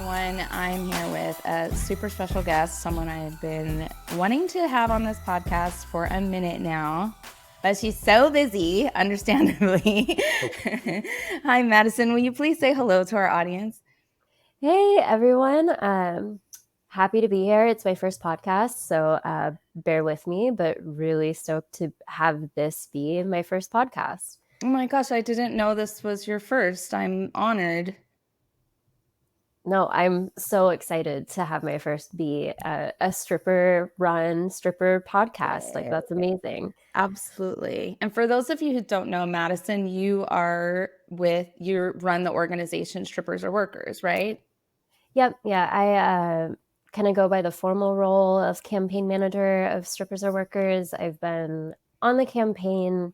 everyone. I'm here with a super special guest, someone I've been wanting to have on this podcast for a minute now, but she's so busy, understandably. Hi, Madison. Will you please say hello to our audience? Hey, everyone. Happy to be here. It's my first podcast, so bear with me, but really stoked to have this be my first podcast. Oh my gosh, I didn't know this was your first. I'm honored. No, I'm so excited to have my first be a stripper-run stripper podcast. Like, that's amazing. Absolutely. And for those of you who don't know, Madison, you run the organization Strippers or Workers, right? Yep, yeah, I kind of go by the formal role of campaign manager of Strippers or Workers. I've been on the campaign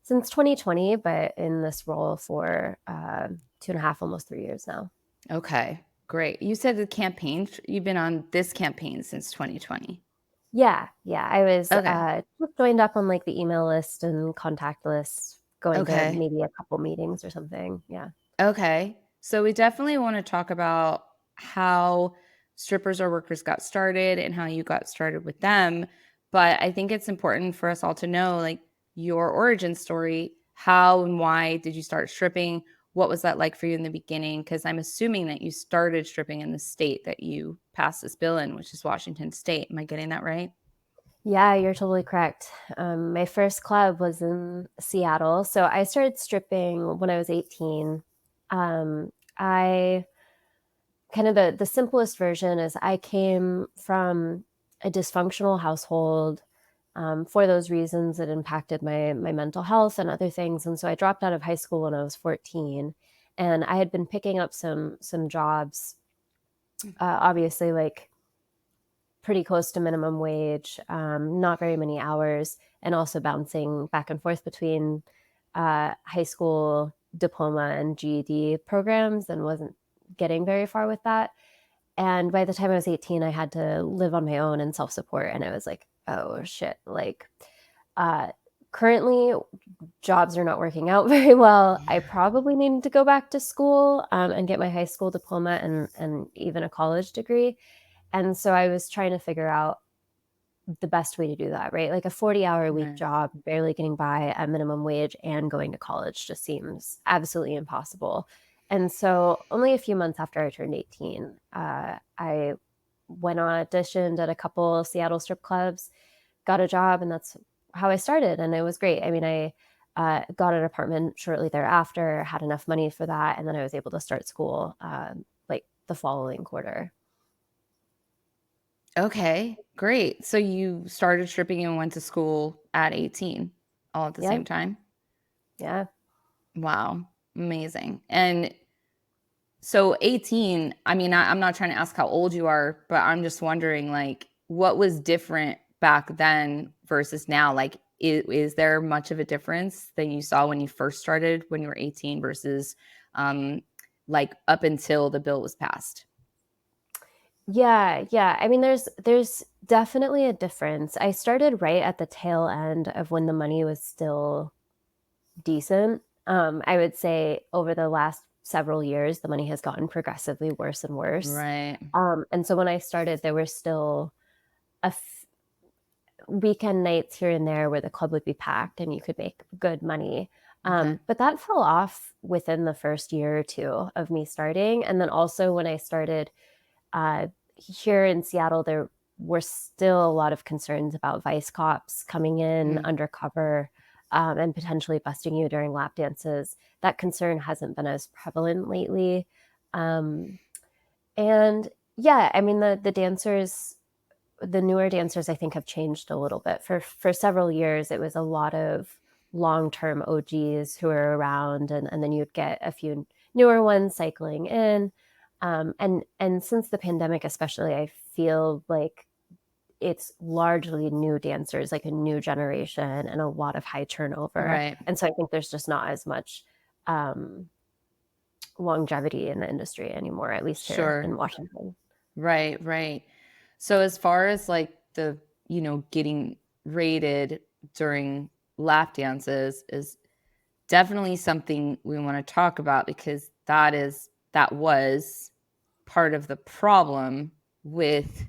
since 2020, but in this role for 2.5, almost 3 years now. Okay, great. You said you've been on this campaign since 2020. Yeah, I was Okay. just joined up on like the email list and contact list, going to Okay. maybe a couple meetings or something. Yeah. Okay. So we definitely want to talk about how strippers or workers got started and how you got started with them. But I think it's important for us all to know like your origin story. How and why did you start stripping? What was that like for you in the beginning? Because I'm assuming that you started stripping in the state that you passed this bill in, which is Washington State. Am I getting that right? Yeah, you're totally correct. My first club was in Seattle. So I started stripping when I was 18. I kind of the simplest version is I came from a dysfunctional household. For those reasons, it impacted my mental health and other things. And so I dropped out of high school when I was 14, and I had been picking up some jobs, obviously like pretty close to minimum wage, not very many hours, and also bouncing back and forth between high school diploma and GED programs, and wasn't getting very far with that. And by the time I was 18, I had to live on my own and self support. And I was like, oh shit. Like, uh, currently, jobs are not working out very well. I probably need to go back to school and get my high school diploma and even a college degree. And so I was trying to figure out the best way to do that, right? Like a 40-hour-a-week Right. job, barely getting by at minimum wage and going to college just seems absolutely impossible. And so only a few months after I turned 18, I went on auditioned at a couple Seattle strip clubs, got a job, and that's how I started. And it was great. I mean, I got an apartment shortly thereafter, had enough money for that, and then I was able to start school like the following quarter. Okay, great. So you started stripping and went to school at 18 all at the same Yep. time? Yeah. Wow, amazing. And so 18, I mean, I'm not trying to ask how old you are, but I'm just wondering like what was different back then versus now? Like is there much of a difference that you saw when you first started when you were 18 versus um like up until the bill was passed? Yeah. I mean, there's definitely a difference. I started right at the tail end of when the money was still decent. I would say over the last several years, the money has gotten progressively worse and worse. Right. And so when I started, there were still weekend nights here and there where the club would be packed and you could make good money. Okay. But that fell off within the first year or two of me starting. And then also when I started here in Seattle, there were still a lot of concerns about vice cops coming in Mm. undercover and potentially busting you during lap dances. That concern hasn't been as prevalent lately. Um, and yeah, I mean, the dancers, the newer dancers, I think have changed a little bit. For several years, it was a lot of long-term OGs who were around, and then you'd get a few newer ones cycling in. And since the pandemic, especially, I feel like it's largely new dancers, like a new generation, and a lot of high turnover. Right. And so I think there's just not as much um, longevity in the industry anymore, at least here Sure. in Washington. Right. So as far as like getting rated during lap dances is definitely something we want to talk about because that was part of the problem with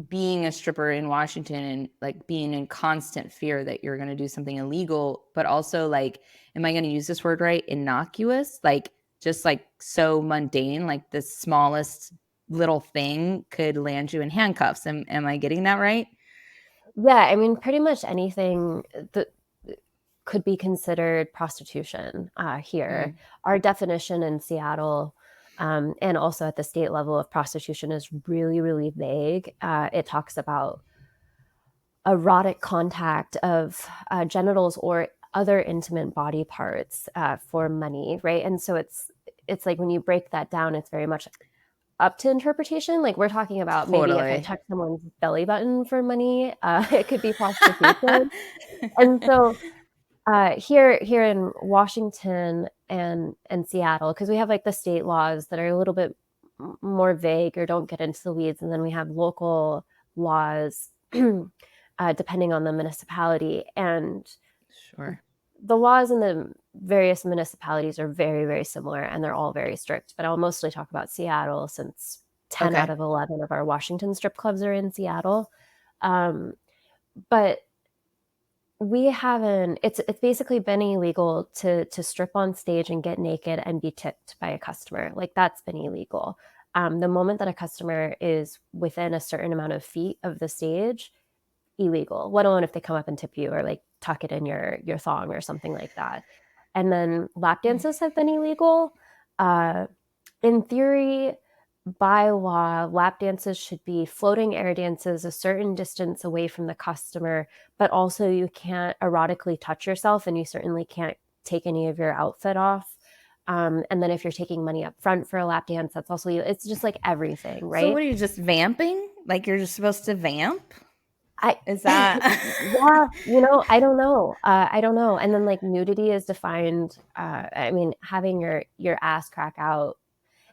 being a stripper in Washington and like being in constant fear that you're going to do something illegal, but also like, am I going to use this word right? Innocuous, like just like so mundane, like the smallest little thing could land you in handcuffs. Am I getting that right? Yeah, I mean, pretty much anything that could be considered prostitution here. Mm. Our definition in Seattle and also at the state level of prostitution is really, really vague. It talks about erotic contact of genitals or other intimate body parts for money, right? And so it's like when you break that down, it's very much up to interpretation. Like we're talking about maybe if I Totally. touch someone's belly button for money, it could be prostitution. And so here in Washington and Seattle, because we have like the state laws that are a little bit more vague or don't get into the weeds, and then we have local laws depending on the municipality. And Sure. the laws in the various municipalities are very, very similar, and they're all very strict. But I'll mostly talk about Seattle since 10 out Okay. of 11 of our Washington strip clubs are in Seattle. Um, but we haven't it's basically been illegal to strip on stage and get naked and be tipped by a customer. Like that's been illegal. The moment that a customer is within a certain amount of feet of the stage, illegal, let alone if they come up and tip you or like tuck it in your thong or something like that. And then lap dances have been illegal. In theory, by law, lap dances should be floating air dances a certain distance away from the customer, but also you can't erotically touch yourself and you certainly can't take any of your outfit off. And then if you're taking money up front for a lap dance, that's also, it's just like everything, So right? what are you just vamping? Like you're just supposed to vamp? I, Is that yeah, I don't know. I don't know. And then like nudity is defined. I mean, having your ass crack out.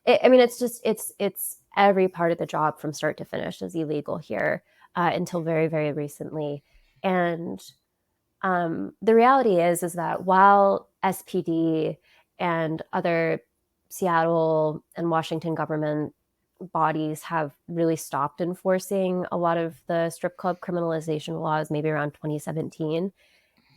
I mean, it's every part of the job from start to finish is illegal here until very, very recently. And the reality is that while SPD and other Seattle and Washington government bodies have really stopped enforcing a lot of the strip club criminalization laws, maybe around 2017,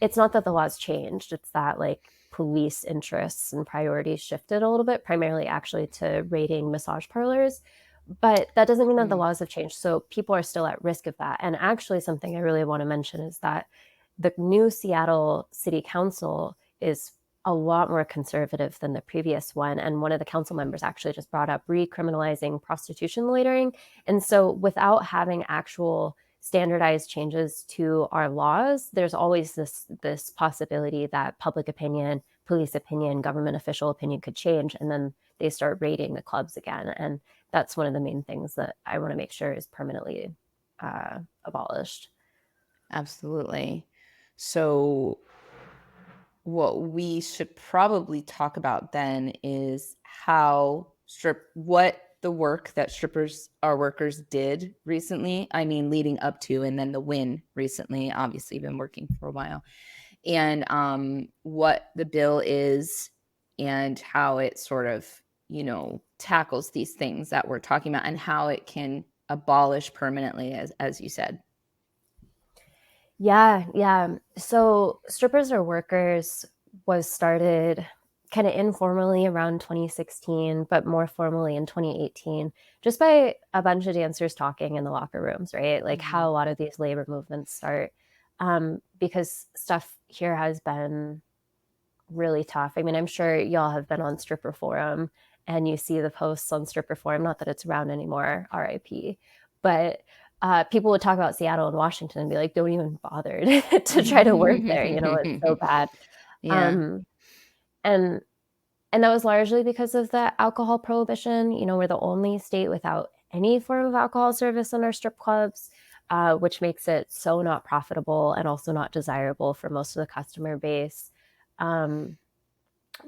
it's not that the laws changed. It's that like police interests and priorities shifted a little bit, primarily actually to raiding massage parlors. But that doesn't mean that the Mm. laws have changed. So people are still at risk of that. And actually, something I really want to mention is that the new Seattle City Council is a lot more conservative than the previous one. And one of the council members actually just brought up recriminalizing prostitution loitering. And so without having actual standardized changes to our laws, there's always this possibility that public opinion, police opinion, government official opinion could change, and then they start raiding the clubs again. And that's one of the main things that I want to make sure is permanently abolished. Absolutely. So what we should probably talk about then is what the work that strippers our workers did recently. I mean, leading up to and then the win recently. Obviously, been working for a while, and what the bill is and how it sort of tackles these things that we're talking about and how it can abolish permanently, as you said. Yeah, yeah. So strippers or workers was started kind of informally around 2016, but more formally in 2018, just by a bunch of dancers talking in the locker rooms, right? Like how Mm-hmm. a lot of these labor movements start. Because stuff here has been really tough. I mean, I'm sure y'all have been on Stripper Forum and you see the posts on Stripper Forum, not that it's around anymore, RIP, but people would talk about Seattle and Washington and be like, don't even bother to try to work there. It's so bad. Yeah. Um, and and that was largely because of the alcohol prohibition. We're the only state without any form of alcohol service in our strip clubs, which makes it so not profitable and also not desirable for most of the customer base. Um,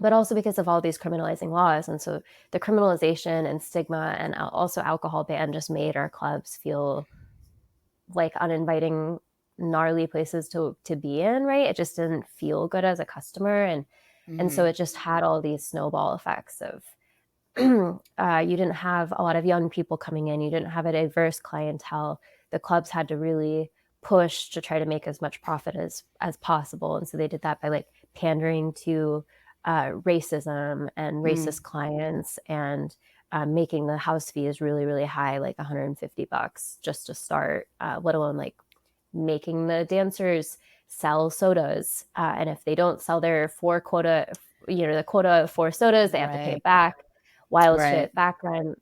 but also because of all these criminalizing laws. And so the criminalization and stigma and also alcohol ban just made our clubs feel like uninviting, gnarly places to be in, right? It just didn't feel good as a customer. And so Mm-hmm. it just had all these snowball effects of you didn't have a lot of young people coming in. You didn't have a diverse clientele. The clubs had to really push to try to make as much profit as possible, and so they did that by like pandering to racism and Mm, racist clients, and making the house fees really really high, like $150 just to start, let alone like making the dancers sell sodas, and if they don't sell their four quota, the quota of four sodas, they have to pay right. it back. Wild Right. shit back rent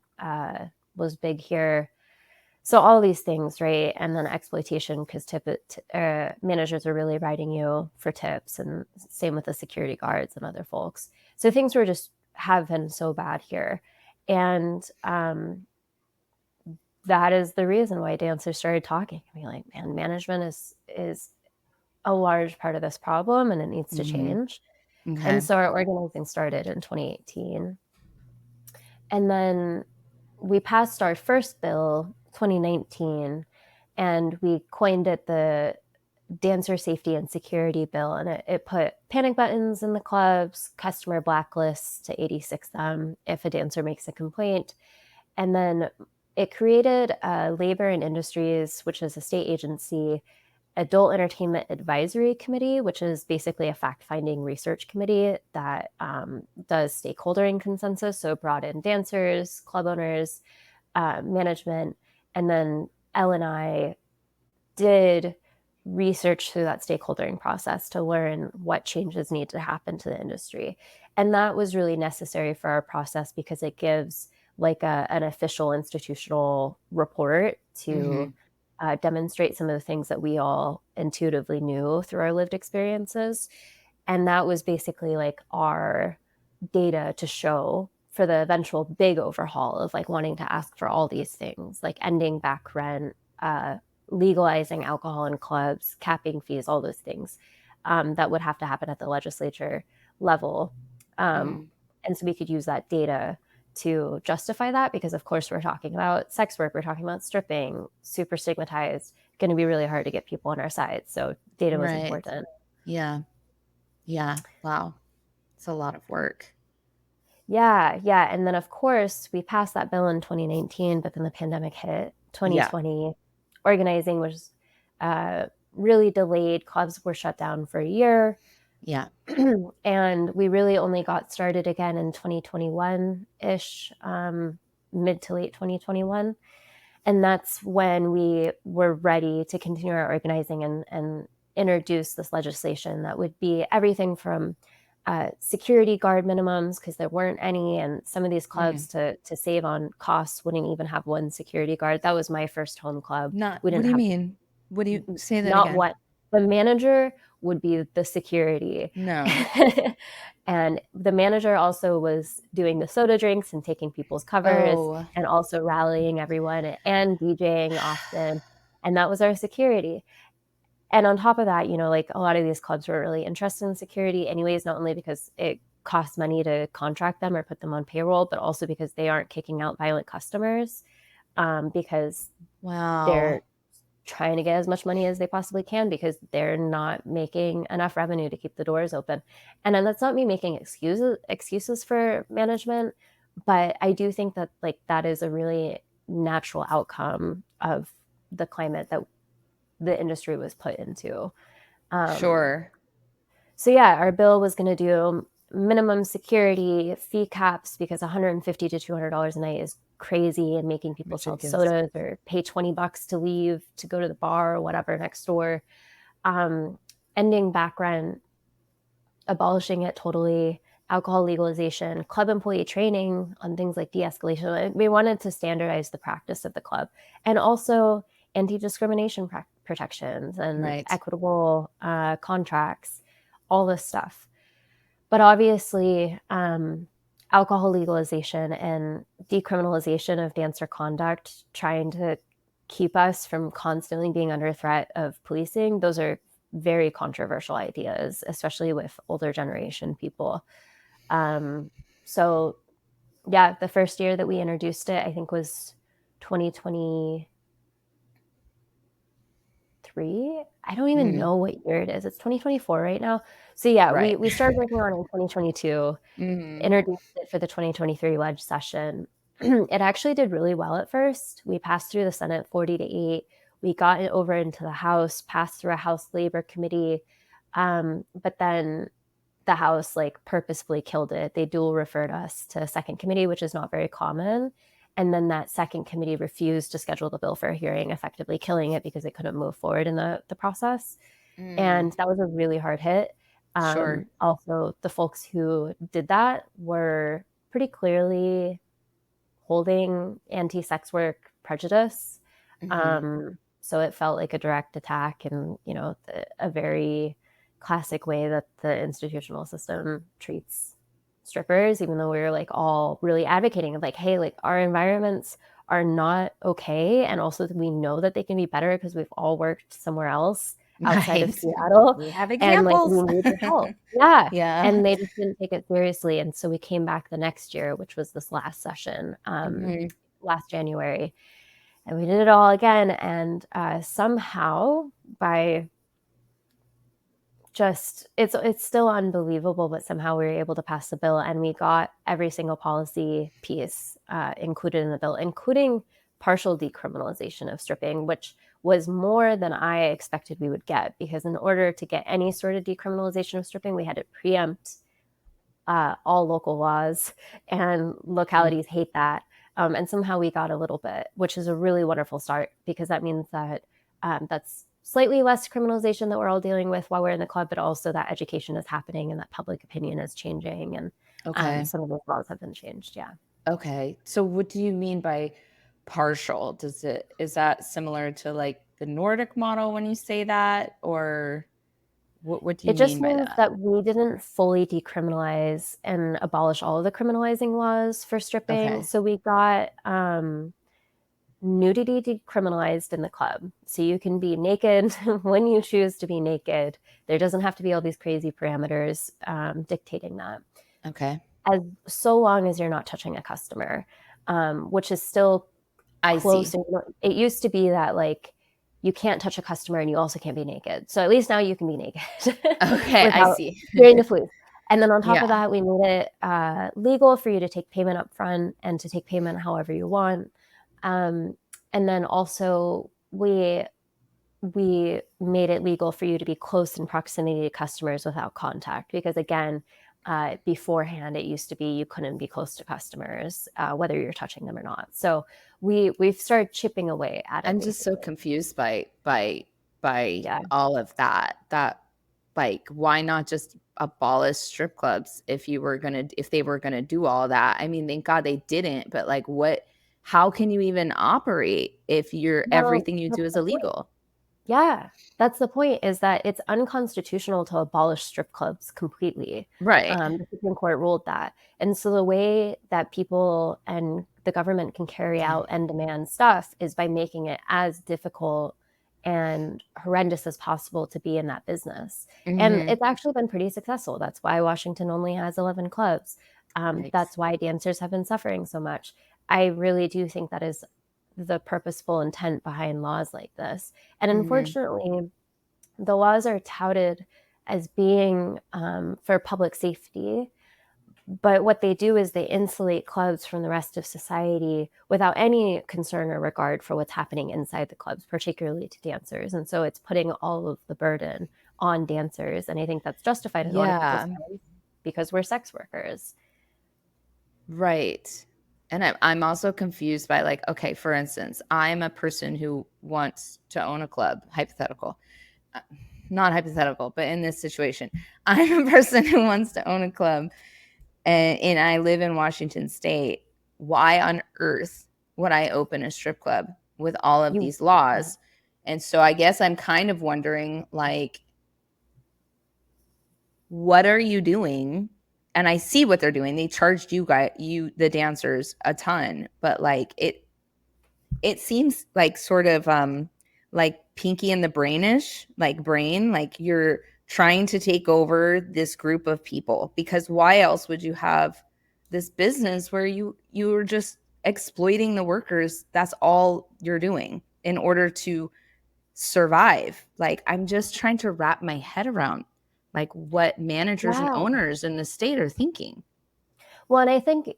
was big here. So all these things, right? And then exploitation, because managers are really writing you for tips, and same with the security guards and other folks. So things were just have been so bad here, and that is the reason why dancers started talking. I mean, like, man, management is a large part of this problem, and it needs to Hmm. change. And Okay. so our organizing started in 2018, and then we passed our first bill 2019, and we coined it the dancer safety and security bill, and it put panic buttons in the clubs, customer blacklists to 86 them if a dancer makes a complaint, and then it created labor and industries, which is a state agency, adult entertainment advisory committee, which is basically a fact-finding research committee that does stakeholder consensus, so brought in dancers, club owners, management, and then Elle and I did research through that stakeholdering process to learn what changes need to happen to the industry. And that was really necessary for our process because it gives like an official institutional report Hmm. to demonstrate some of the things that we all intuitively knew through our lived experiences. And that was basically like our data to show for the eventual big overhaul of like wanting to ask for all these things, like ending back rent, legalizing alcohol in clubs, capping fees, all those things that would have to happen at the legislature level. Um, Mm. and so we could use that data to justify that because, of course, we're talking about sex work, we're talking about stripping, super stigmatized, going to be really hard to get people on our side. So data was Right. important. Yeah. Yeah. Wow. It's a lot of work. Yeah, yeah. And then, of course, we passed that bill in 2019, but then the pandemic hit Yeah. 2020. Organizing was uh, really delayed. Clubs were shut down for a year. Yeah. And we really only got started again in 2021 ish, mid to late 2021. And that's when we were ready to continue our organizing and introduce this legislation that would be everything from security guard minimums, because there weren't any, and some of these clubs Mm. to save on costs wouldn't even have one security guard. That was my first home club. Not, We what didn't do you have mean? What do you say that not again? one. The manager would be the security. No. And the manager also was doing the soda drinks and taking people's covers Oh, and also rallying everyone and DJing often. And that was our security. And on top of that, like a lot of these clubs were really interested in security anyways, not only because it costs money to contract them or put them on payroll, but also because they aren't kicking out violent customers, because wow. they're trying to get as much money as they possibly can because they're not making enough revenue to keep the doors open. And then that's not me making excuses for management, but I do think that like that is a really natural outcome of the climate that the industry was put into. Um, Sure. so yeah, our bill was going to do minimum security fee caps because $150 to $200 a night is crazy, and making people sell Ridiculous. sodas or pay $20 to leave to go to the bar or whatever next door. Um, Ending back rent, abolishing it totally, alcohol legalization, club employee training on things like de-escalation. We wanted to standardize the practice of the club, and also anti-discrimination protections and Right. equitable contracts, all this stuff. But obviously, alcohol legalization and decriminalization of dancer conduct, trying to keep us from constantly being under threat of policing, those are very controversial ideas, especially with older generation people. Um, so, yeah, the first year that we introduced it, I think was 2023, 2023. I don't even know what year it is. It's 2024 right now. So yeah, Right. we started working on it in 2022, Mm-hmm. introduced it for the 2023 ledge session. It actually did really well at first. We passed through the Senate 40-8. We got it over into the House, passed through a House Labor Committee. But then the House like purposefully killed it. They dual referred us to a second committee, which is not very common. And then that second committee refused to schedule the bill for a hearing, effectively killing it because it couldn't move forward in the process. Mm, And that was a really hard hit. sure. Also, the folks who did that were pretty clearly holding anti-sex work prejudice. Mm-hmm. So it felt like a direct attack and, a very classic way that the institutional system treats strippers, even though we were like all really advocating of like, hey, like our environments are not okay. And also we know that they can be better because we've all worked somewhere else outside of Right. Seattle We have and like examples. we need your help. Yeah. Yeah. And they just didn't take it seriously. And so we came back the next year, which was this last session, Mm-hmm. last January, and we did it all again. And somehow, by just it's still unbelievable, but somehow we were able to pass the bill, and we got every single policy piece included in the bill, including partial decriminalization of stripping, which was more than I expected we would get, because in order to get any sort of decriminalization of stripping, we had to preempt all local laws, and localities hate that. And somehow we got a little bit, which is a really wonderful start, because that means that that's slightly less criminalization that we're all dealing with while we're in the club, but also that education is happening and that public opinion is changing, and Okay. some of those laws have been changed. Yeah. Okay. So what do you mean by partial? Is that similar to like the Nordic model when you say that, or what do you It just mean by means that? that we didn't fully decriminalize and abolish all of the criminalizing laws for stripping. Okay. So we got nudity decriminalized in the club. So you can be naked when you choose to be naked. There doesn't have to be all these crazy parameters dictating that. Okay. As so long as you're not touching a customer, which is still I see. closer. It used to be that like you can't touch a customer and you also can't be naked. So at least now you can be naked Okay, I without see. hearing the fleas. And then on top of Yeah. that, we made it legal for you to take payment up front and to take payment however you want. Um, and then also we made it legal for you to be close in proximity to customers without contact, because again, beforehand it used to be you couldn't be close to customers whether you're touching them or not. So we've started chipping away at it, I'm just so basically. confused by Yeah. all of that. That like why not just abolish strip clubs if they were gonna do all that? I mean, thank God they didn't, but like what how can you even operate if you're Well, everything you do that's is the point. illegal? Yeah, that's the point, is that it's unconstitutional to abolish strip clubs completely. Right. The Supreme Court ruled that. And so the way that people and the government can carry out and demand stuff is by making it as difficult and horrendous as possible to be in that business. And Mhm. it's actually been pretty successful. That's why Washington only has 11 clubs. Yikes. That's why dancers have been suffering so much. I really do think that is the purposeful intent behind laws like this. And Mhm. unfortunately, the laws are touted as being for public safety, but what they do is they insulate clubs from the rest of society without any concern or regard for what's happening inside the clubs, particularly to dancers. And so it's putting all of the burden on dancers. And I think that's justified in a lot of people's Yeah. minds because we're sex workers. Right. And I'm also confused by like, okay, for instance, I'm a person who wants to own a club, hypothetical. Uh, Not hypothetical, but in this situation, I'm a person who wants to own a club and I live in Washington State. Why on earth would I open a strip club with all of You, these yeah. laws? And so I guess I'm kind of wondering like what are you doing? And I see what they're doing. They charged the dancers a ton, but like it seems like sort of like Pinky and the Brainish, like brain, like you're trying to take over this group of people because why else would you have this business where you are just exploiting the workers? That's all you're doing in order to survive. Like, I'm just trying to wrap my head around like what managers and Yeah. owners in the state are thinking. Well, and I think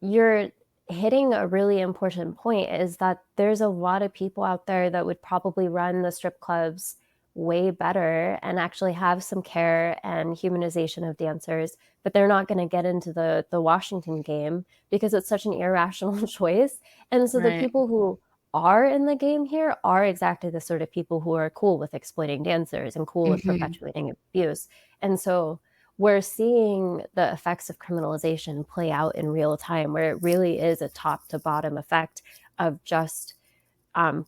you're hitting a really important point is that there's a lot of people out there that would probably run the strip clubs way better and actually have some care and humanization of dancers, but they're not going to get into the Washington game because it's such an irrational choice. And so the Right. people who are in the game here are exactly the sort of people who are cool with exploiting dancers and cool with Hmm. perpetuating abuse. And so we're seeing the effects of criminalization play out in real time, where it really is a top to bottom effect of just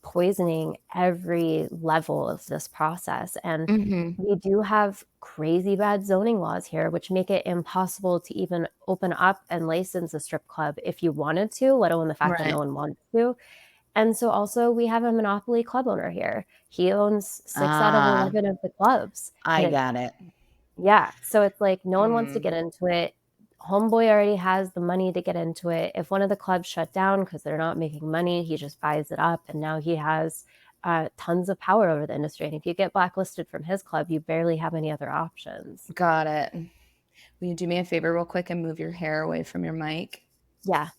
poisoning every level of this process. And Hmm. we do have crazy bad zoning laws here, which make it impossible to even open up and license a strip club if you wanted to, let alone the fact that no Right. one wants to. And so also we have a monopoly club owner here. He owns 6 out of Ah, 11 of the clubs. I And got it. yeah, so it's like no one wants to get Mm. into it. Homeboy already has the money to get into it. If one of the clubs shut down because they're not making money, he just buys it up, and now he has tons of power over the industry. And if you get blacklisted from his club, you barely have any other options. Got it. Will you do me a favor real quick and move your hair away from your mic? Yeah.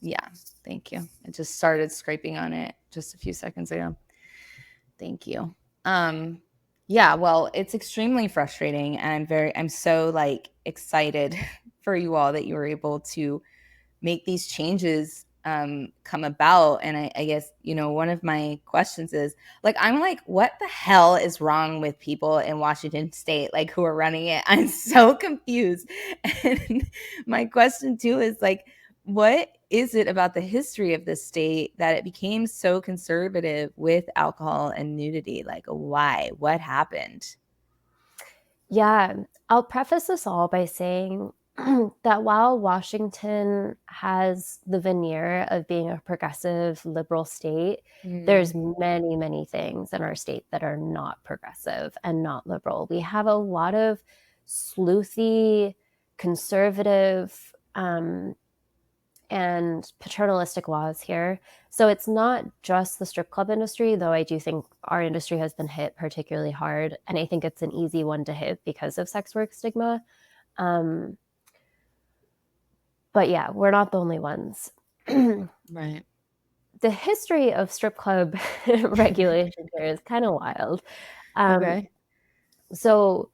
Yeah, thank you. I just started scraping on it just a few seconds ago. Thank you. Um, yeah, well, it's extremely frustrating, and I'm so like excited for you all that you were able to make these changes come about. And I guess, one of my questions is like, I'm like, what the hell is wrong with people in Washington state, like who are running it? I'm so confused. And my question too is like, what is it about the history of this state that it became so conservative with alcohol and nudity? Like, why? What happened? Yeah, I'll preface this all by saying that while Washington has the veneer of being a progressive liberal state, there's Mm, many, many things in our state that are not progressive and not liberal. We have a lot of sleuthy, conservative, and paternalistic laws here. So it's not just the strip club industry, though I do think our industry has been hit particularly hard. And I think it's an easy one to hit because of sex work stigma. Um, but yeah, we're not the only ones. The right. history of strip club regulation here is kind of wild. Um, Okay. so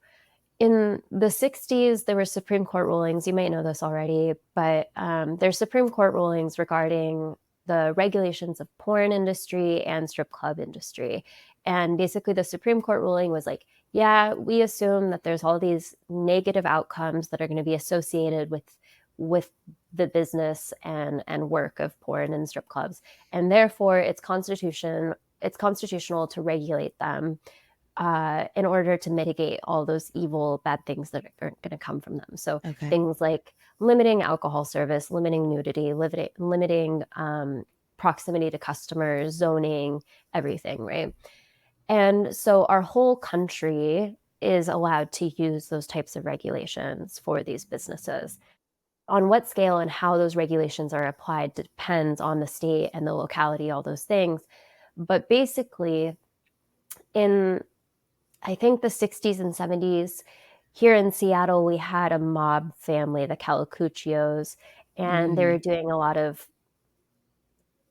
in the 60s, there were Supreme Court rulings. You might know this already, but there's Supreme Court rulings regarding the regulations of porn industry and strip club industry. And basically, the Supreme Court ruling was like, yeah, we assume that there's all these negative outcomes that are going to be associated with the business and work of porn and strip clubs, and therefore it's constitutional to regulate them in order to mitigate all those evil, bad things that are going to come from them. So Okay. things like limiting alcohol service, limiting nudity, limiting proximity to customers, zoning, everything, right? And so our whole country is allowed to use those types of regulations for these businesses. On what scale and how those regulations are applied depends on the state and the locality, all those things. But basically, in I think the 60s and 70s, here in Seattle, we had a mob family, the Calacuccios, and they Mm, were doing a lot of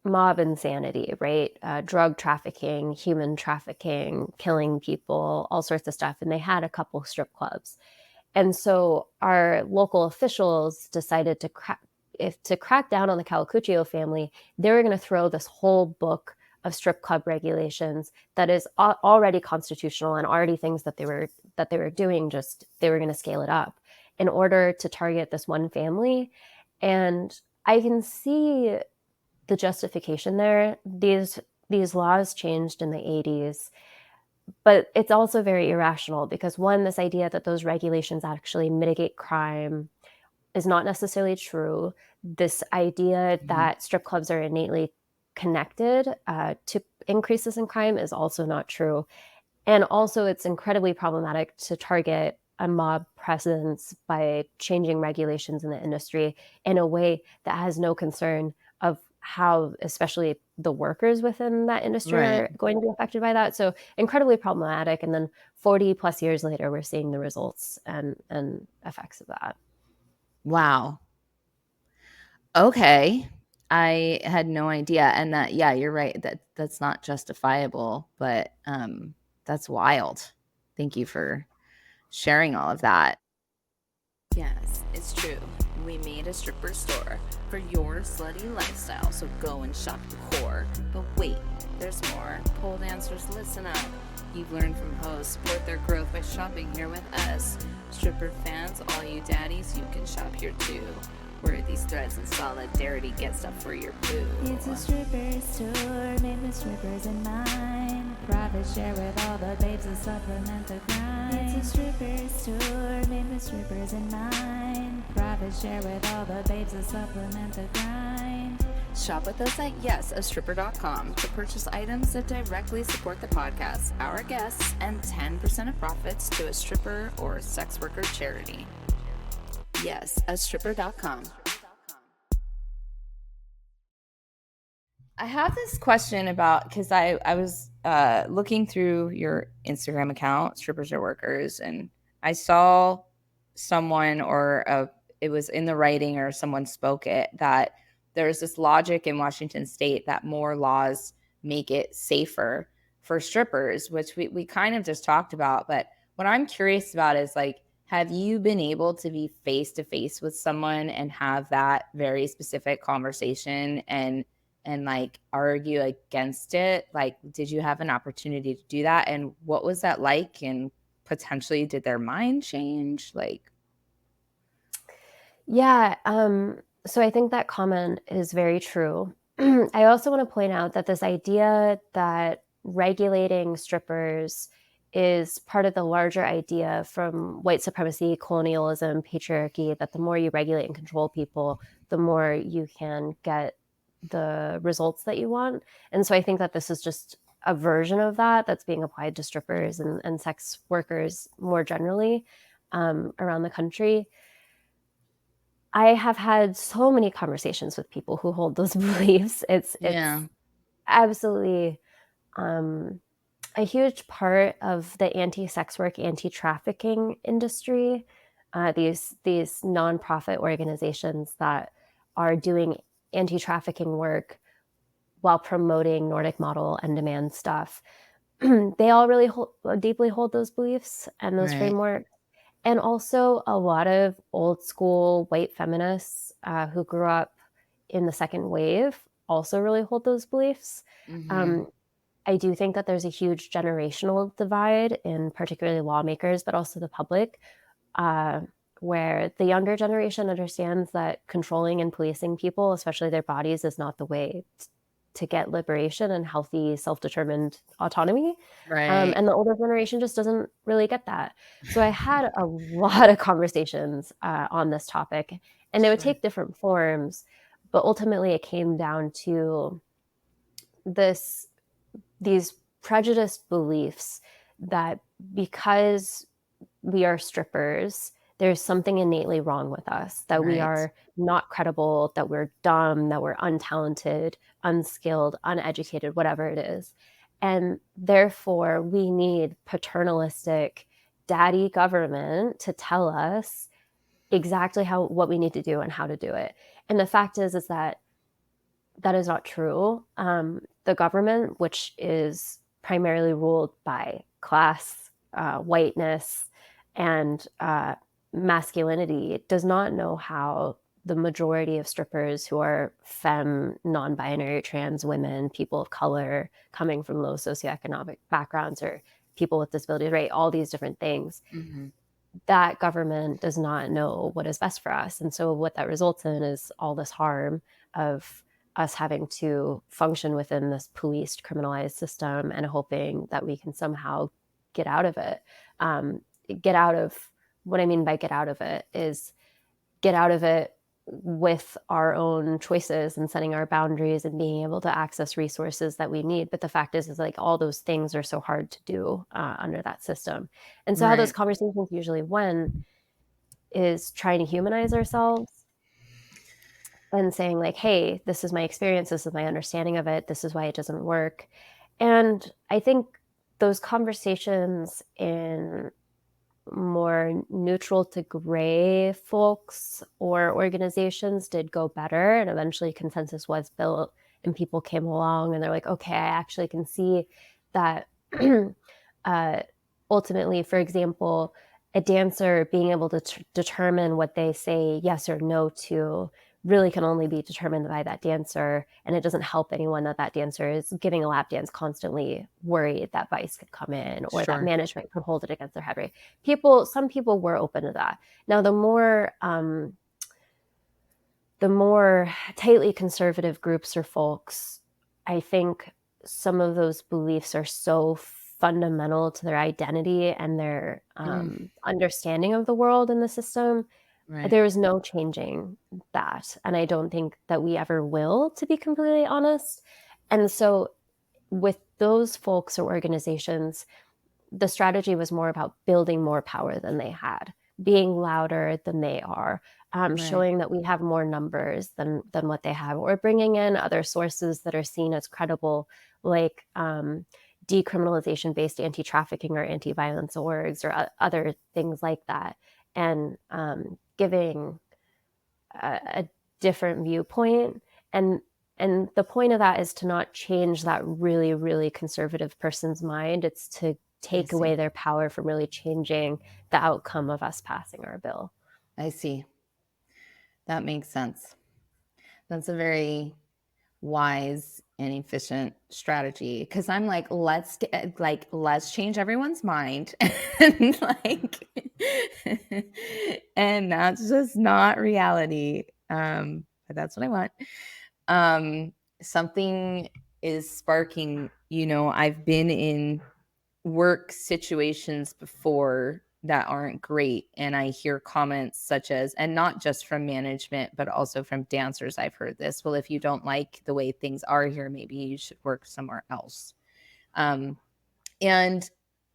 mob insanity, right? Drug trafficking, human trafficking, killing people, all sorts of stuff. And they had a couple strip clubs. And so our local officials decided to crack down on the Calacuccio family, they were going to throw this whole book of strip club regulations that is already constitutional and already things that they were doing, just they were going to scale it up in order to target this one family. And I can see the justification there. These laws changed in the 80s, but it's also very irrational because one, this idea that those regulations actually mitigate crime is not necessarily true. This idea mhm. that strip clubs are innately connected to increases in crime is also not true. And also, it's incredibly problematic to target a mob presence by changing regulations in the industry in a way that has no concern of how, especially the workers within that industry Right. are going to be affected by that. So incredibly problematic. And then 40 plus years later, we're seeing the results and effects of that. Wow. Okay. I had no idea. And that, yeah, you're right. That's not justifiable, but that's wild. Thank you for sharing all of that. Yes, it's true. We made a stripper store for your slutty lifestyle, so go and shop the core. But wait, there's more. Pole dancers, listen up. You've learned from hoes, support their growth by shopping here with us. Stripper fans, all you daddies, you can shop here too. Where these threads and solidarity get stuff for your boo. It's a stripper store made with strippers in mind. Profit share with all the babes to supplement the grind. It's a stripper store made with strippers in mind. Profit share with all the babes to supplement the grind. Shop with us at YAS, to purchase items that directly support the podcast, our guests, and 10% of profits to a stripper or sex worker charity. Yes, stripper.com. I have this question about, because I was looking through your Instagram account, Strippers Are Workers, and I saw someone it was in the writing or someone spoke it, that there's this logic in Washington state that more laws make it safer for strippers, which we kind of just talked about. But what I'm curious about is, like, have you been able to be face to face with someone and have that very specific conversation and like argue against it? Like, did you have an opportunity to do that? And what was that like? And potentially, did their mind change? Like, Yeah. So I think that comment is very true. I also want to point out that this idea that regulating strippers is part of the larger idea from white supremacy, colonialism, patriarchy, that the more you regulate and control people, the more you can get the results that you want. And so I think that this is just a version of that that's being applied to strippers and sex workers more generally around the country. I have had so many conversations with people who hold those beliefs. It's yeah, absolutely a huge part of the anti-sex work, anti-trafficking industry. These nonprofit organizations that are doing anti-trafficking work while promoting Nordic model and demand stuff. They all really deeply hold those beliefs and those right. frameworks. And also a lot of old school white feminists who grew up in the second wave also really hold those beliefs. Mm-hmm. Um, I do think that there's a huge generational divide in particularly lawmakers, but also the public, uh, where the younger generation understands that controlling and policing people, especially their bodies, is not the way to get liberation and healthy, self-determined autonomy. Right. And the older generation just doesn't really get that. So I had a lot of conversations on this topic, and it would Sure. take different forms, but ultimately it came down to this these prejudiced beliefs that because we are strippers, there's something innately wrong with us, that we Right. are not credible, that we're dumb, that we're untalented, unskilled, uneducated, whatever it is. And therefore, we need paternalistic daddy government to tell us exactly what we need to do and how to do it. And the fact is that that is not true. The government, which is primarily ruled by class, whiteness, and masculinity, does not know how the majority of strippers who are femme, non-binary, trans women, people of color, coming from low socioeconomic backgrounds, or people with disabilities, right? All these different things. Mm-hmm. That government does not know what is best for us. And so what that results in is all this harm of us having to function within this policed, criminalized system and hoping that we can somehow get out of it. Get out of What I mean by get out of it is get out of it with our own choices and setting our boundaries and being able to access resources that we need. But the fact is like all those things are so hard to do under that system. And so how those Right. conversations usually went is trying to humanize ourselves and saying like, hey, this is my experience, this is my understanding of it, this is why it doesn't work. And I think those conversations in more neutral to gray folks or organizations did go better, and eventually consensus was built and people came along and they're like, okay, I actually can see that uh, ultimately, for example, a dancer being able to determine what they say yes or no to really can only be determined by that dancer, and it doesn't help anyone that that dancer is giving a lap dance constantly worried that vice could come in or that Sure. management could hold it against their head. Right? Some people were open to that. Now the more tightly conservative groups or folks, I think some of those beliefs are so fundamental to their identity and their understanding of the world and the system. Right. There is no changing that. And I don't think that we ever will, to be completely honest. And so with those folks or organizations, the strategy was more about building more power than they had, being louder than they are, Right. showing that we have more numbers than what they have, or bringing in other sources that are seen as credible, like decriminalization-based anti-trafficking or anti-violence orgs or other things like that, and giving a different viewpoint. And the point of that is to not change that really, really conservative person's mind. It's to take away their power from really changing the outcome of us passing our bill. I see. That makes sense. That's a very wise and efficient strategy, because I'm like, let's change everyone's mind. And like and that's just not reality. But that's what I want. Something is sparking, I've been in work situations before that aren't great, and I hear comments such as, and not just from management but also from dancers, I've heard this, well, if you don't like the way things are here, maybe you should work somewhere else. And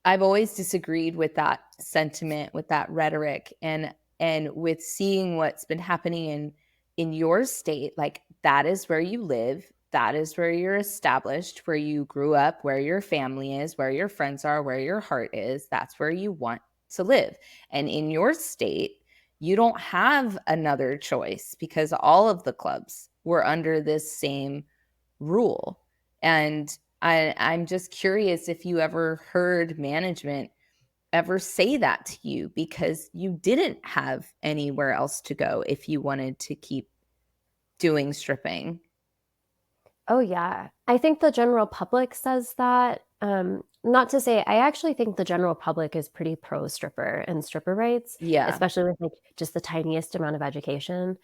I've always disagreed with that sentiment, with that rhetoric, and with seeing what's been happening in your state. Like, that is where you live, that is where you're established, where you grew up, where your family is, where your friends are, where your heart is. That's where you want to live. And in your state, you don't have another choice, because all of the clubs were under this same rule. And I'm just curious if you ever heard management ever say that to you, because you didn't have anywhere else to go if you wanted to keep doing stripping. Oh, yeah. I think the general public says that. Not to say, I actually think the general public is pretty pro stripper and stripper rights, Yeah. especially with like just the tiniest amount of education.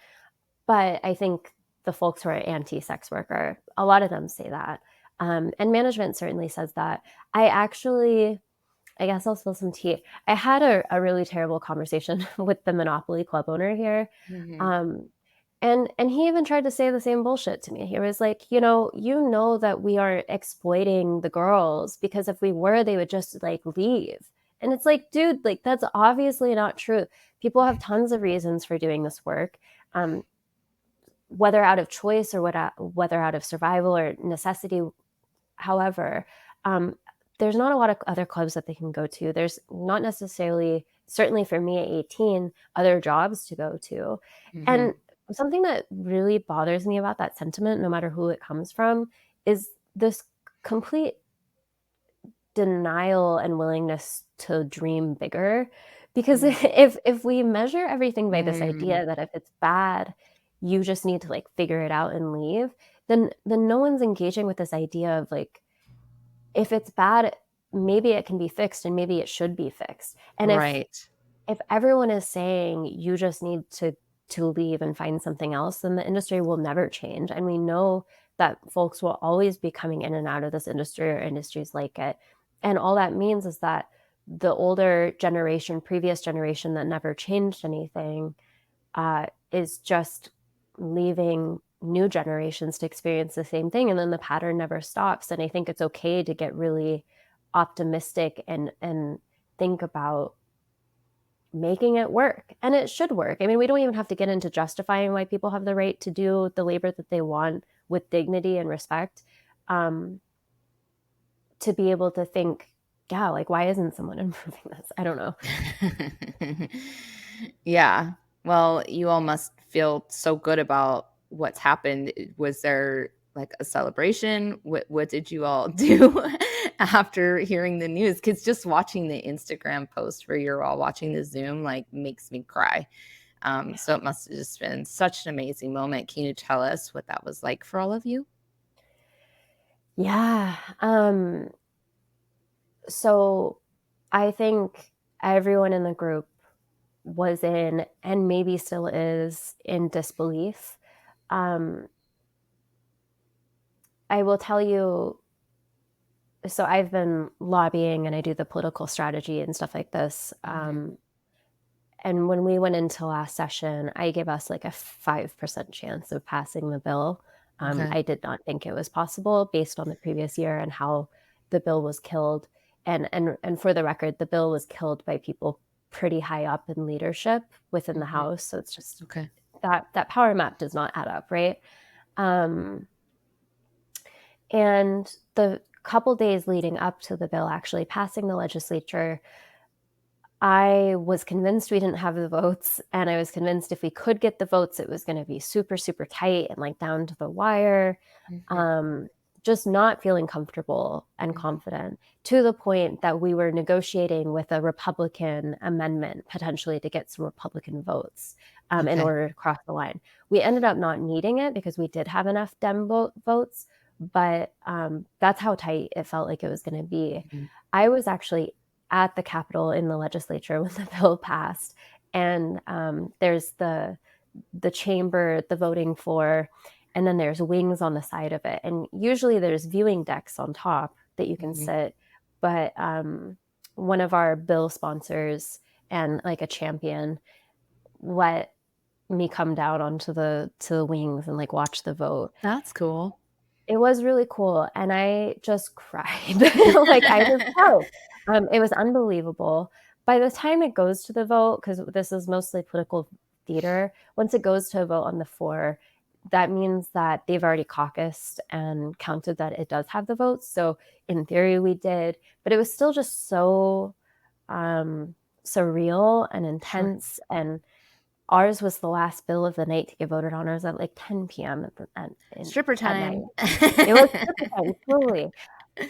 But I think the folks who are anti-sex worker, a lot of them say that. And management certainly says that. I guess I'll spill some tea. I had a really terrible conversation with the Monopoly club owner here. Mhm. And he even tried to say the same bullshit to me. He was like, you know that we are exploiting the girls, because if we were, they would just like leave. And it's like, dude, like that's obviously not true. People have tons of reasons for doing this work, whether out of choice or whether out of survival or necessity. However, there's not a lot of other clubs that they can go to. There's not necessarily, certainly for me at 18, other jobs to go to. And something that really bothers me about that sentiment, no matter who it comes from, is this complete denial and willingness to dream bigger. Because if we measure everything by this idea that if it's bad, you just need to like figure it out and leave, then no one's engaging with this idea of like, if it's bad, maybe it can be fixed and maybe it should be fixed. And Right. if everyone is saying you just need to leave and find something else, then the industry will never change. And we know that folks will always be coming in and out of this industry or industries like it. And all that means is that the older generation, previous generation that never changed anything, is just leaving new generations to experience the same thing. And then the pattern never stops. And I think it's okay to get really optimistic and think about making it work. And it should work. I mean, we don't even have to get into justifying why people have the right to do the labor that they want with dignity and respect. To be able to think, yeah, like, why isn't someone improving this? I don't know. Yeah. Well, you all must feel so good about what's happened. Was there like a celebration? What did you all do after hearing the news? Because just watching the Instagram post where you're all watching the Zoom like makes me cry. So it must have just been such an amazing moment. Can you tell us what that was like for all of you? Yeah. So I think everyone in the group was in, and maybe still is, in disbelief. I will tell you, so I've been lobbying and I do the political strategy and stuff like this. And when we went into last session, I gave us like a 5% chance of passing the bill. Okay. I did not think it was possible based on the previous year and how the bill was killed. And for the record, the bill was killed by people pretty high up in leadership within the House. So it's just Okay. that power map does not add up, right? And the couple days leading up to the bill actually passing the legislature, I was convinced we didn't have the votes, and I was convinced if we could get the votes, it was going to be super, super tight and like down to the wire. Just not feeling comfortable and confident, to the point that we were negotiating with a Republican amendment potentially to get some Republican votes in order to cross the line. We ended up not needing it because we did have enough Dem votes, but that's how tight it felt like it was going to be. I was actually at the Capitol in the legislature when the bill passed, and there's the chamber, the voting floor, and then there's wings on the side of it. And usually there's viewing decks on top that you can sit. But one of our bill sponsors and like a champion let me come down onto the wings and like watch the vote. That's cool. It was really cool. And I just cried. Like I just broke. It was unbelievable. By the time it goes to the vote, because this is mostly political theater, once it goes to a vote on the floor, that means that they've already caucused and counted that it does have the votes. So in theory, we did, but it was still just so surreal and intense. And ours was the last bill of the night to get voted on. It was at like 10 p.m. Stripper time. It was stripper time, totally.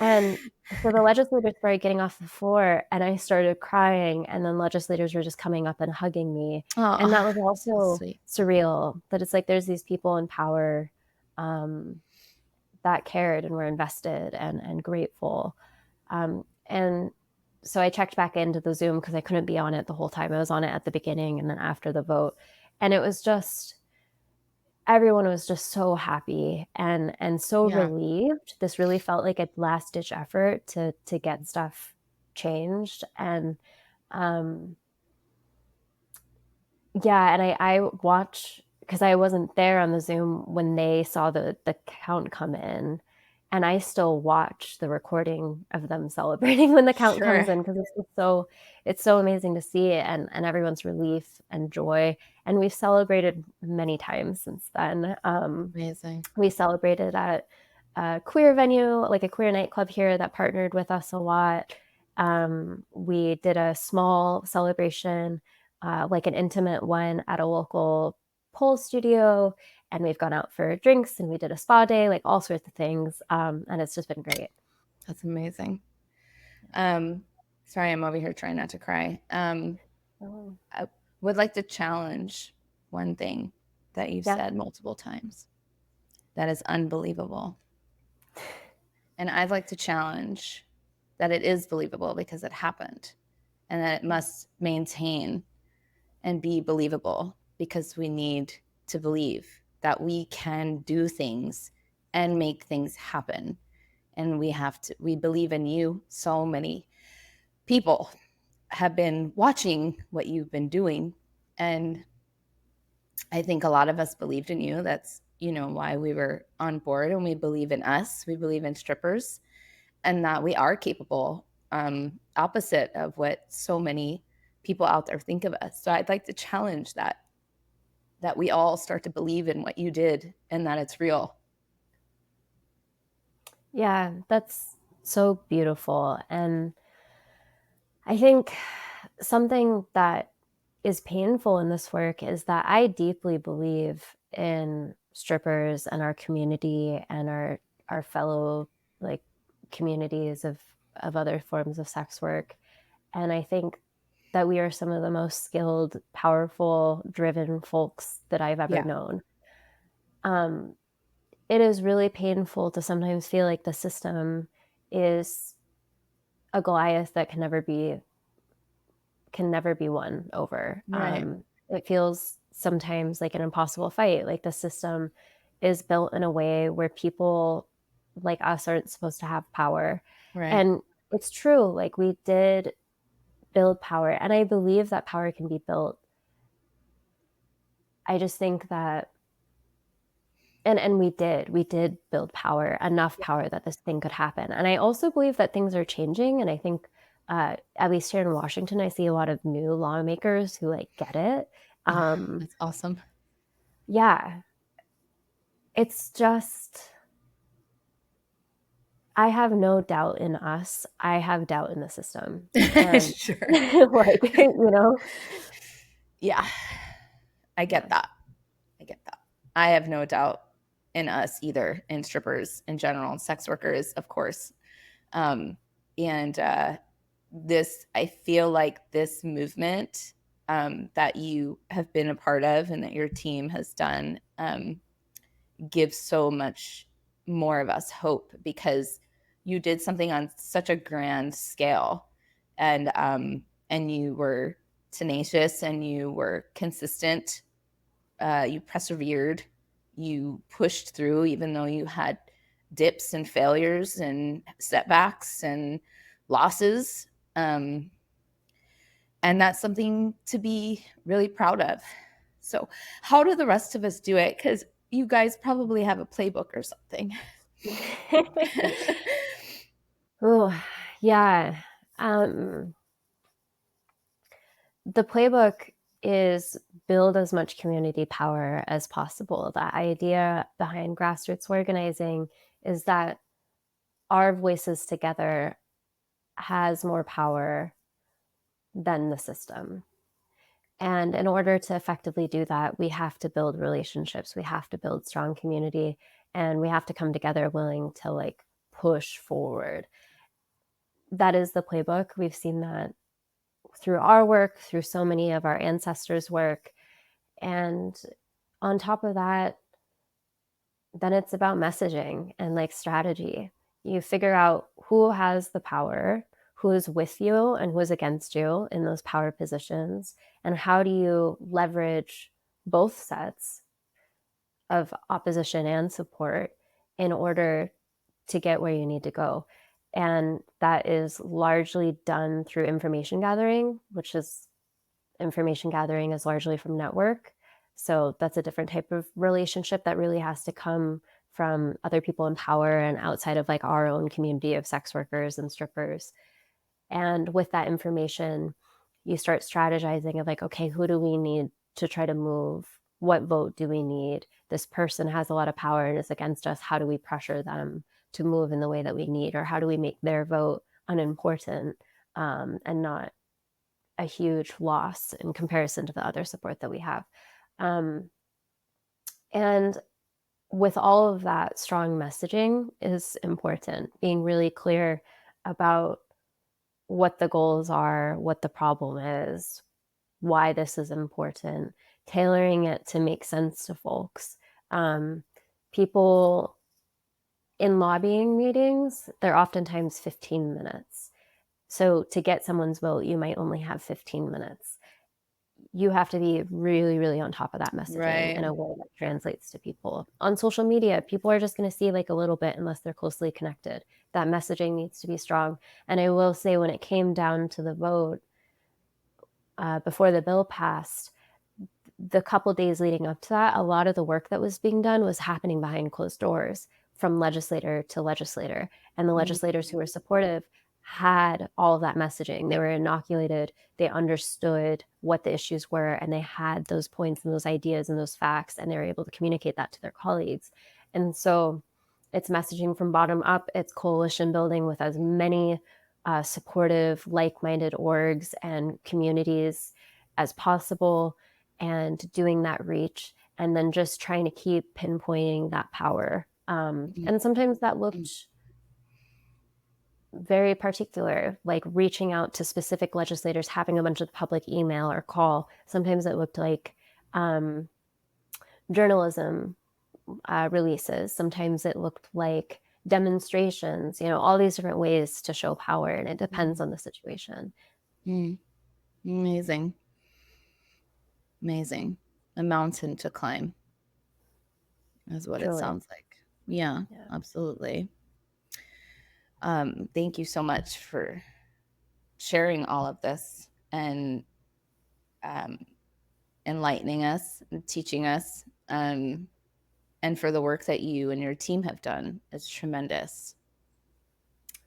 And so the legislators started getting off the floor, and I started crying, and then legislators were just coming up and hugging me. And that was also surreal, that it's like there's these people in power that cared and were invested and grateful. And so I checked back into the Zoom because I couldn't be on it the whole time. I was on it at the beginning and then after the vote. And it was just, everyone was just so happy and so relieved. This really felt like a last ditch effort to get stuff changed. And and I watched, because I wasn't there on the Zoom when they saw the count come in. And I still watch the recording of them celebrating when the count comes in, because it's so amazing to see it, and everyone's relief and joy. And we've celebrated many times since then. Amazing. We celebrated at a queer venue, like a queer nightclub here that partnered with us a lot. We did a small celebration, like an intimate one, at a local pole studio. And we've gone out for drinks and we did a spa day, like all sorts of things. And it's just been great. That's amazing. Sorry, I'm over here trying not to cry. I would like to challenge one thing that you've said multiple times. That is unbelievable. And I'd like to challenge that it is believable because it happened, and that it must maintain and be believable, because we need to believe that we can do things and make things happen. And we believe in you. So many people have been watching what you've been doing. And I think a lot of us believed in you. That's, why we were on board, and we believe in us. We believe in strippers, and that we are capable, opposite of what so many people out there think of us. So I'd like to challenge that we all start to believe in what you did and that it's real. Yeah, that's so beautiful. And I think something that is painful in this work is that I deeply believe in strippers and our community and our fellow like communities of other forms of sex work. And I think that we are some of the most skilled, powerful, driven folks that I've ever known. It is really painful to sometimes feel like the system is a Goliath that can never be won over. Right. It feels sometimes like an impossible fight. Like the system is built in a way where people like us aren't supposed to have power. Right. And it's true. Like we did build power, and I believe that power can be built. I just think that and we did build power, enough power that this thing could happen. And I also believe that things are changing. And I think at least here in Washington, I see a lot of new lawmakers who like get it. That's awesome. Yeah. It's just, I have no doubt in us. I have doubt in the system. And Sure. like, you know? Yeah. I get that. I have no doubt in us either, in strippers in general, and sex workers, of course. This, I feel like this movement that you have been a part of and that your team has done gives so much more of us hope, because you did something on such a grand scale, and you were tenacious and you were consistent. You persevered, you pushed through, even though you had dips and failures and setbacks and losses. And that's something to be really proud of. So how do the rest of us do it? Because you guys probably have a playbook or something. Oh, yeah. The playbook is build as much community power as possible. The idea behind grassroots organizing is that our voices together has more power than the system. And in order to effectively do that, we have to build relationships, we have to build strong community, and we have to come together willing to like push forward. That is the playbook. We've seen that through our work, through so many of our ancestors' work. And on top of that, then it's about messaging and like strategy. You figure out who has the power, who is with you and who is against you in those power positions, and how do you leverage both sets of opposition and support in order to get where you need to go. And that is largely done through information gathering, which is information gathering is largely from network. So that's a different type of relationship that really has to come from other people in power and outside of like our own community of sex workers and strippers. And with that information, you start strategizing of like, okay, who do we need to try to move? What vote do we need? This person has a lot of power and is against us. How do we pressure them to move in the way that we need? Or how do we make their vote unimportant and not a huge loss in comparison to the other support that we have? And with all of that, strong messaging is important. Being really clear about what the goals are, what the problem is, why this is important, tailoring it to make sense to folks. People in lobbying meetings, they're oftentimes 15 minutes. So to get someone's vote, you might only have 15 minutes. You have to be really, really on top of that messaging in a way that translates to people. On social media, people are just going to see like a little bit unless they're closely connected. That messaging needs to be strong. And I will say, when it came down to the vote, before the bill passed, the couple days leading up to that, a lot of the work that was being done was happening behind closed doors from legislator to legislator. And the legislators who were supportive had all of that messaging. They were inoculated, they understood what the issues were, and they had those points and those ideas and those facts, and they were able to communicate that to their colleagues. And so it's messaging from bottom up, it's coalition building with as many supportive, like-minded orgs and communities as possible, and doing that reach, and then just trying to keep pinpointing that power. And sometimes that looked very particular, like reaching out to specific legislators, having a bunch of public email or call. Sometimes it looked like journalism releases. Sometimes it looked like demonstrations, all these different ways to show power, and it depends on the situation. Amazing. Amazing. A mountain to climb is what Truly. it sounds like. Yeah, absolutely. Thank you so much for sharing all of this and enlightening us and teaching us, and for the work that you and your team have done. It's tremendous.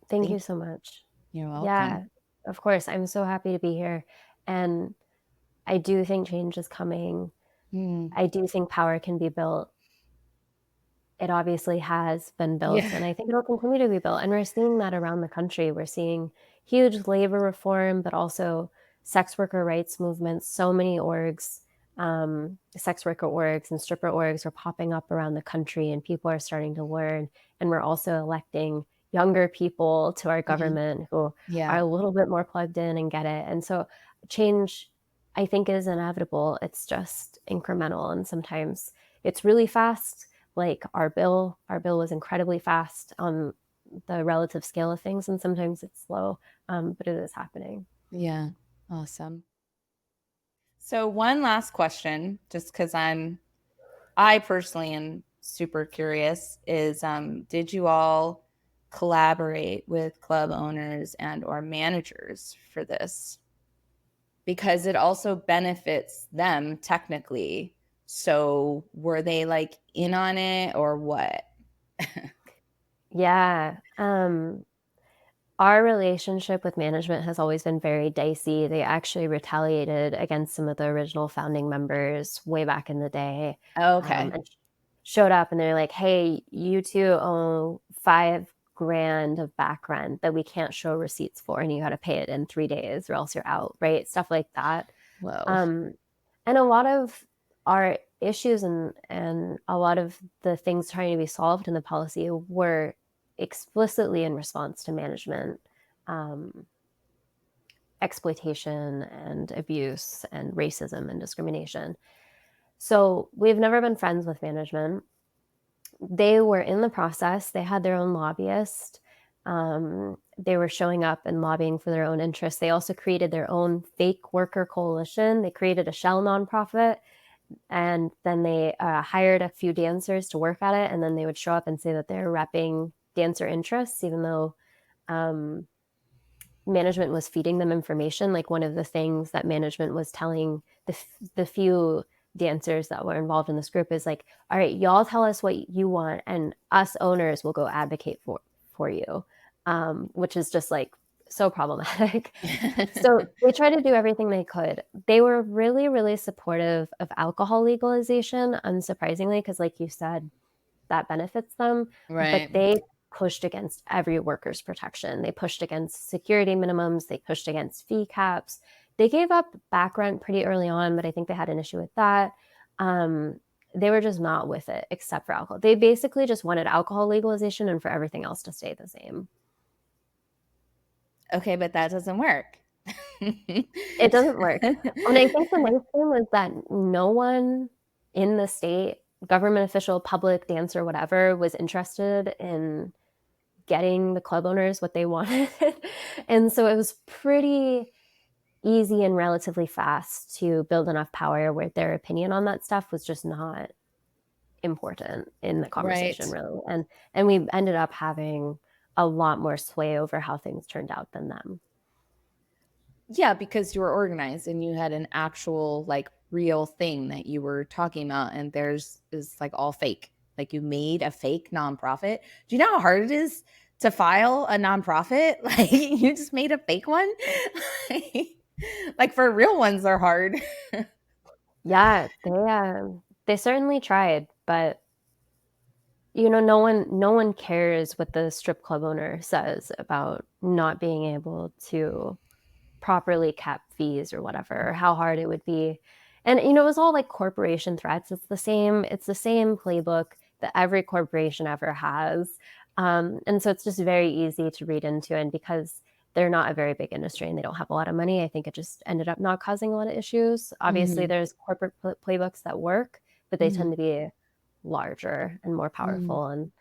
Thank you so much. You're welcome. Yeah, of course. I'm so happy to be here. And I do think change is coming. I do think power can be built. It obviously has been built, and I think it'll continue to be built. And we're seeing that around the country. We're seeing huge labor reform, but also sex worker rights movements. So many orgs, sex worker orgs and stripper orgs are popping up around the country, and people are starting to learn. And we're also electing younger people to our government who are a little bit more plugged in and get it. And so change, I think, is inevitable. It's just incremental, and sometimes it's really fast. Like our bill was incredibly fast on the relative scale of things, and sometimes it's slow, but it is happening. Yeah, awesome. So one last question, just because I personally am super curious, is did you all collaborate with club owners and or managers for this? Because it also benefits them technically. So were they like in on it or what? Yeah. Our relationship with management has always been very dicey. They actually retaliated against some of the original founding members way back in the day. Okay. And showed up and they're like, hey, you two owe $5,000 of back rent that we can't show receipts for, and you got to pay it in 3 days or else you're out, right? Stuff like that. Whoa. And a lot of our issues and a lot of the things trying to be solved in the policy were explicitly in response to management exploitation and abuse and racism and discrimination. So we've never been friends with management. They were in the process. They had their own lobbyist. They were showing up and lobbying for their own interests. They also created their own fake worker coalition. They created a shell nonprofit, and then they hired a few dancers to work at it. And then they would show up and say that they're repping dancer interests, even though management was feeding them information. Like one of the things that management was telling the few dancers that were involved in this group is like, all right, y'all tell us what you want and us owners will go advocate for you, which is just like so problematic. So they tried to do everything they could. They were really, really supportive of alcohol legalization, unsurprisingly, because like you said, that benefits them. Right. But they pushed against every workers' protection. They pushed against security minimums. They pushed against fee caps. They gave up back rent pretty early on, but I think they had an issue with that. They were just not with it, except for alcohol. They basically just wanted alcohol legalization and for everything else to stay the same. Okay, but that doesn't work. It doesn't work. And I think the nice thing was that no one in the state, government official, public, dancer, whatever, was interested in getting the club owners what they wanted. And so it was pretty easy and relatively fast to build enough power where their opinion on that stuff was just not important in the conversation, really. And we ended up having a lot more sway over how things turned out than them. Yeah, because you were organized and you had an actual like real thing that you were talking about, and theirs is like all fake. Like you made a fake nonprofit. Do you know how hard it is to file a nonprofit? Like, you just made a fake one? Like, for real ones are hard. Yeah, they certainly tried, but no one cares what the strip club owner says about not being able to properly cap fees or whatever, or how hard it would be. And it was all like corporation threats. It's the same playbook that every corporation ever has. And so it's just very easy to read into. And because they're not a very big industry and they don't have a lot of money, I think it just ended up not causing a lot of issues. Obviously, there's corporate playbooks that work, but they tend to be larger and more powerful. And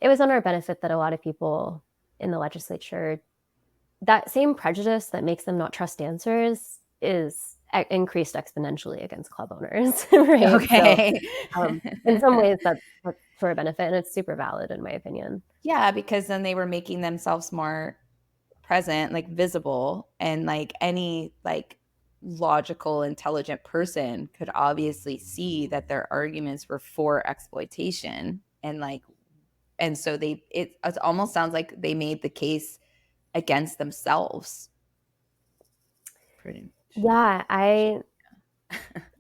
it was on our benefit that a lot of people in the legislature, that same prejudice that makes them not trust dancers is increased exponentially against club owners, right? Okay. So, in some ways, that's for a benefit, and it's super valid in my opinion. Yeah, because then they were making themselves more present, like visible, and like any like logical, intelligent person could obviously see that their arguments were for exploitation, and so it almost sounds like they made the case against themselves. Pretty much. Yeah, I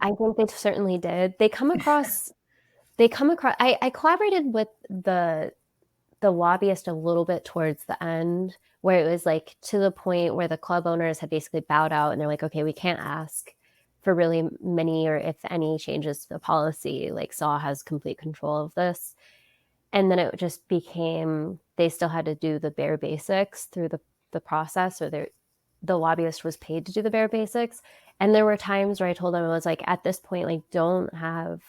think they certainly did. They come across. I collaborated with the lobbyist a little bit towards the end, where it was like to the point where the club owners had basically bowed out and they're like, okay, we can't ask for really many or if any changes to the policy. Like SAW has complete control of this. And then it just became, they still had to do the bare basics through the process, or the lobbyist was paid to do the bare basics. And there were times where I told them, I was like, at this point, like, don't have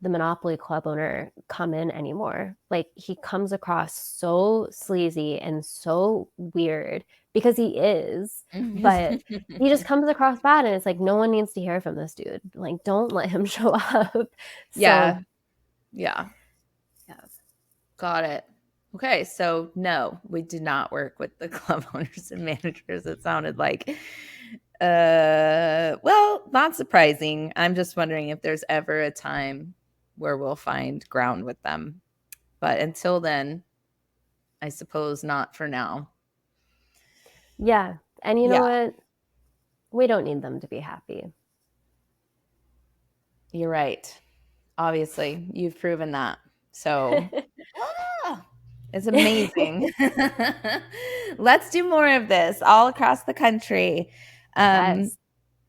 the Monopoly club owner come in anymore. Like, he comes across so sleazy and so weird, because he is, but he just comes across bad, and it's like, no one needs to hear from this dude. Like, don't let him show up. Yeah. Got it. Okay, so no, we did not work with the club owners and managers. It sounded like, well, not surprising. I'm just wondering if there's ever a time where we'll find ground with them. But until then, I suppose not for now. Yeah. And you know what? We don't need them to be happy. You're right. Obviously, you've proven that. So it's amazing. Let's do more of this all across the country.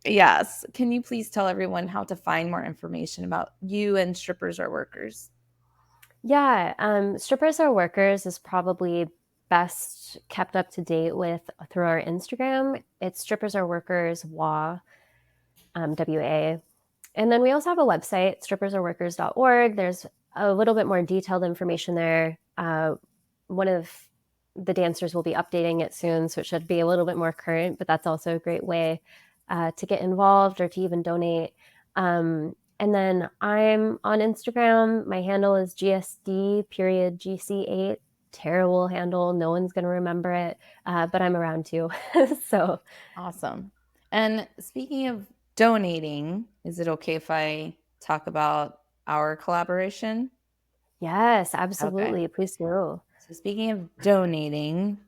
Yes. Can you please tell everyone how to find more information about you and Strippers Are Workers? Yeah. Strippers Are Workers is probably best kept up to date with through our Instagram. It's Strippers Are Workers WA, WA. And then we also have a website, strippersareworkers.org. There's a little bit more detailed information there. One of the dancers will be updating it soon, so it should be a little bit more current, but that's also a great way to get involved or to even donate. And then I'm on Instagram. My handle is GSD.GC8. Terrible handle. No one's going to remember it, but I'm around too. So awesome. And speaking of donating, is it okay if I talk about our collaboration? Yes, absolutely. Okay. Please do. So speaking of donating,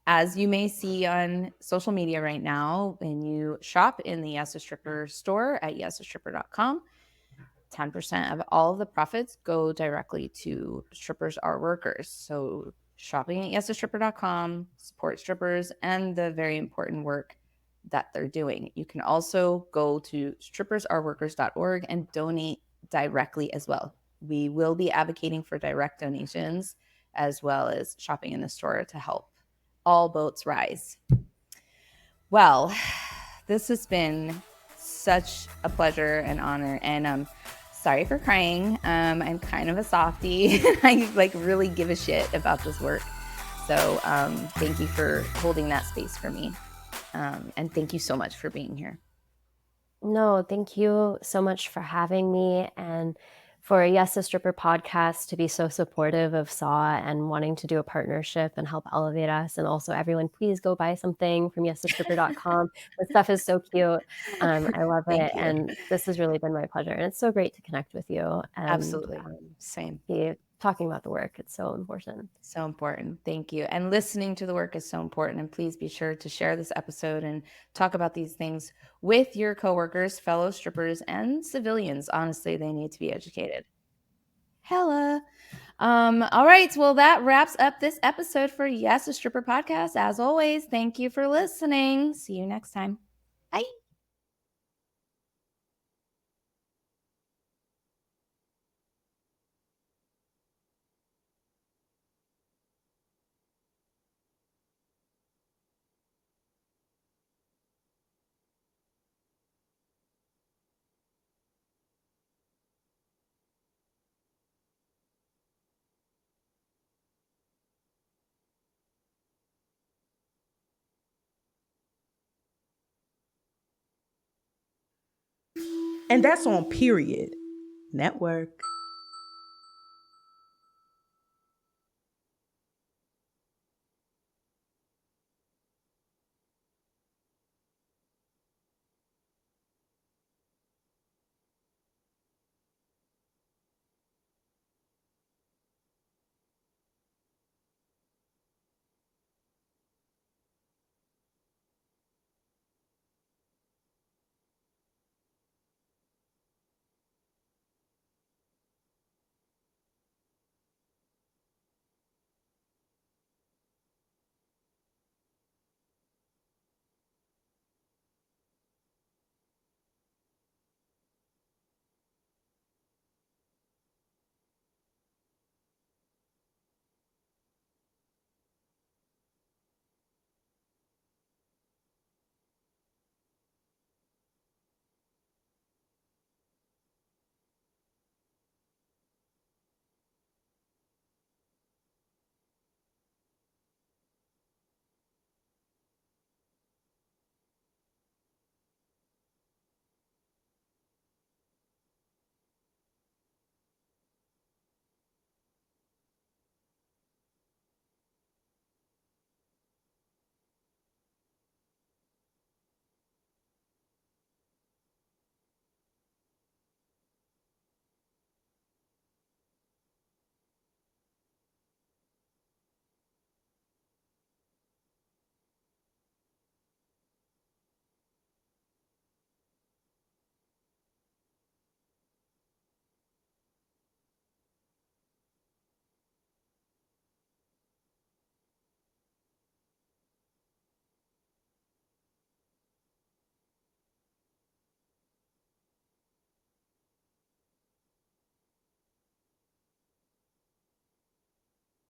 as you may see on social media right now, when you shop in the Yes a Stripper store at yesastripper.com, 10% of all of the profits go directly to Strippers Are Workers. So shopping at yesastripper.com, support strippers and the very important work that they're doing. You can also go to strippersareworkers.org and donate directly as well. We will be advocating for direct donations as well as shopping in the store to help all boats rise. Well, this has been such a pleasure and honor, and sorry for crying. I'm kind of a softie. I really give a shit about this work. So thank you for holding that space for me. And thank you so much for being here. No, thank you so much for having me, and for Yes a Stripper podcast to be so supportive of SAW and wanting to do a partnership and help elevate us. And also, everyone, please go buy something from yesastripper.com. The stuff is so cute. I love it. And this has really been my pleasure. And it's so great to connect with you. And, absolutely. Same. Be talking about the work. It's so important. So important. Thank you. And listening to the work is so important. And please be sure to share this episode and talk about these things with your coworkers, fellow strippers, and civilians. Honestly, they need to be educated. Hella. All right. Well, that wraps up this episode for Yes, a Stripper podcast. As always, thank you for listening. See you next time. Bye. And that's on Period Network.